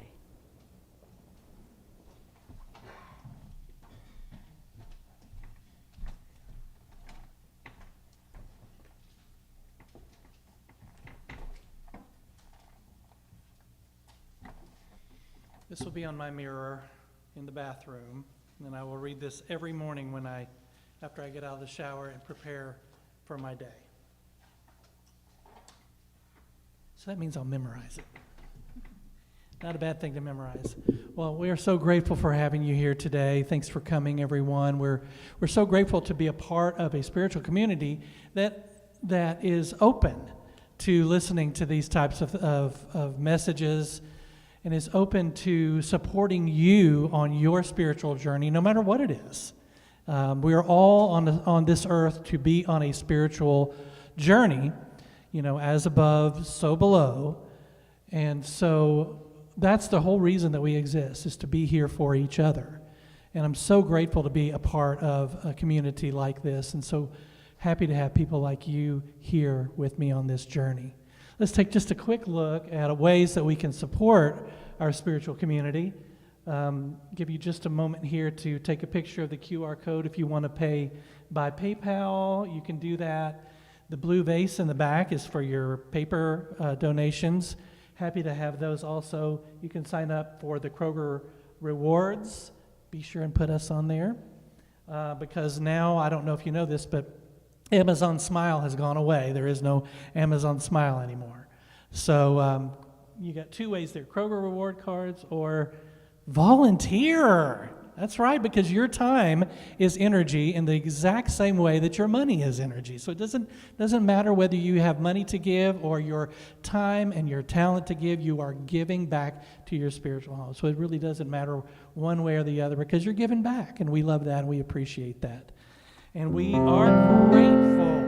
This will be on my mirror in the bathroom, and I will read this every morning after I get out of the shower and prepare for my day. So that means I'll memorize it. Not a bad thing to memorize. Well, we are so grateful for having you here today. Thanks for coming, everyone. We're so grateful to be a part of a spiritual community that is open to listening to these types of messages, and is open to supporting you on your spiritual journey, no matter what it is. We are all on this earth to be on a spiritual journey, as above, so below. And so that's the whole reason that we exist, is to be here for each other. And I'm so grateful to be a part of a community like this, and so happy to have people like you here with me on this journey. Let's take just a quick look at ways that we can support our spiritual community. Give you just a moment here to take a picture of the QR code. If you want to pay by PayPal, you can do that. The blue vase in the back is for your paper donations. Happy to have those also. You can sign up for the Kroger Rewards. Be sure and put us on there. Because now, I don't know if you know this, but Amazon Smile has gone away. There is no Amazon Smile anymore. So you got two ways there: Kroger Reward Cards or volunteer. That's right, because your time is energy in the exact same way that your money is energy. So it doesn't matter whether you have money to give or your time and your talent to give. You are giving back to your spiritual home. So it really doesn't matter one way or the other, because you're giving back, and we love that and we appreciate that. And we are grateful.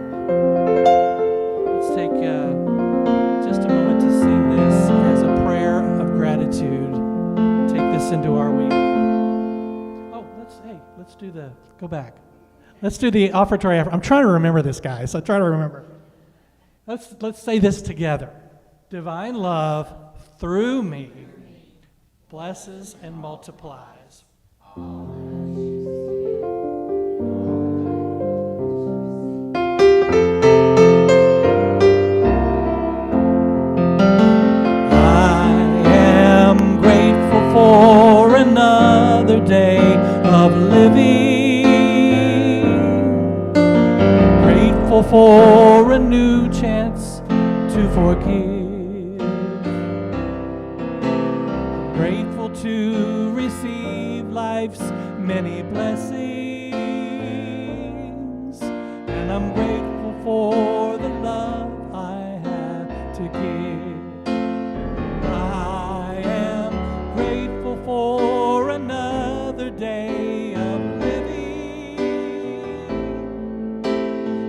Let's take just a moment to sing this as a prayer of gratitude. Take this into our week. Go back. Let's do the offertory. I'm trying to remember this, guys. So try to remember. Let's say this together. Divine love through me blesses and multiplies. For another day of living, grateful for a new chance to forgive, grateful to receive life's many blessings, and I'm grateful for the love I have to give. For another day of living,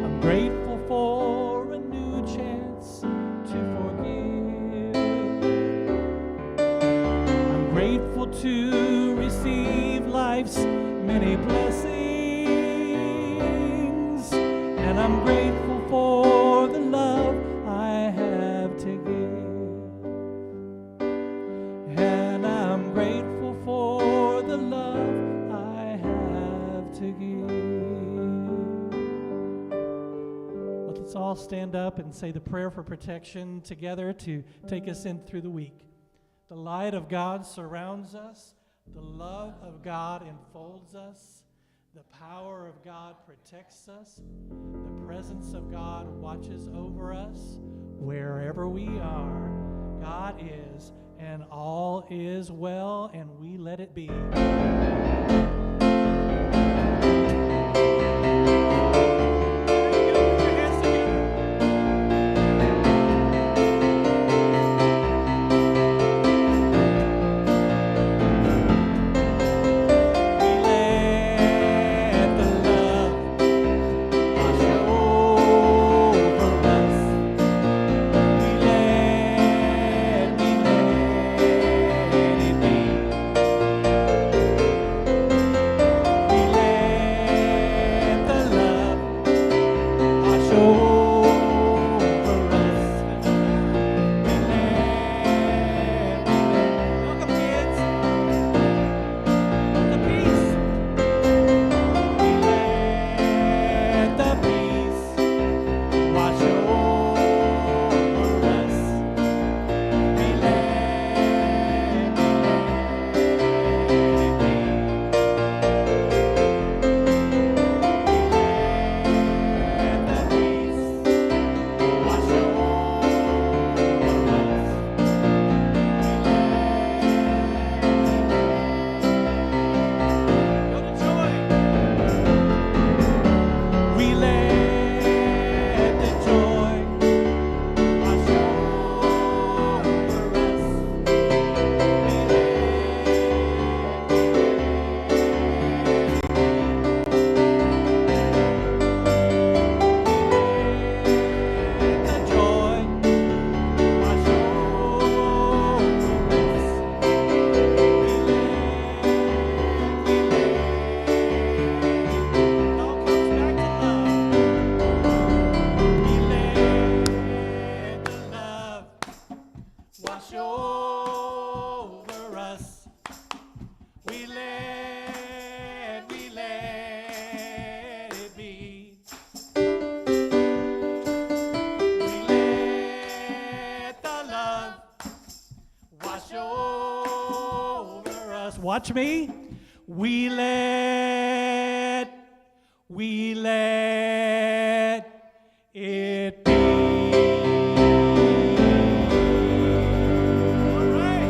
I'm grateful for a new chance to forgive. I'm grateful to receive life's many blessings, and I'm grateful for the love I have to give. And I'm grateful for the love I have to give. Let's all stand up and say the prayer for protection together to take us in through the week. The light of God surrounds us. The love of God enfolds us. The power of God protects us. The presence of God watches over us. Wherever we are, God is, and all is well, and we let it be. Watch me. We let it be. All right.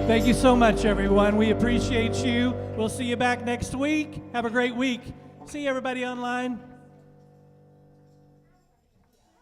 Thank you so much, everyone. We appreciate you. We'll see you back next week. Have a great week. See you, everybody online.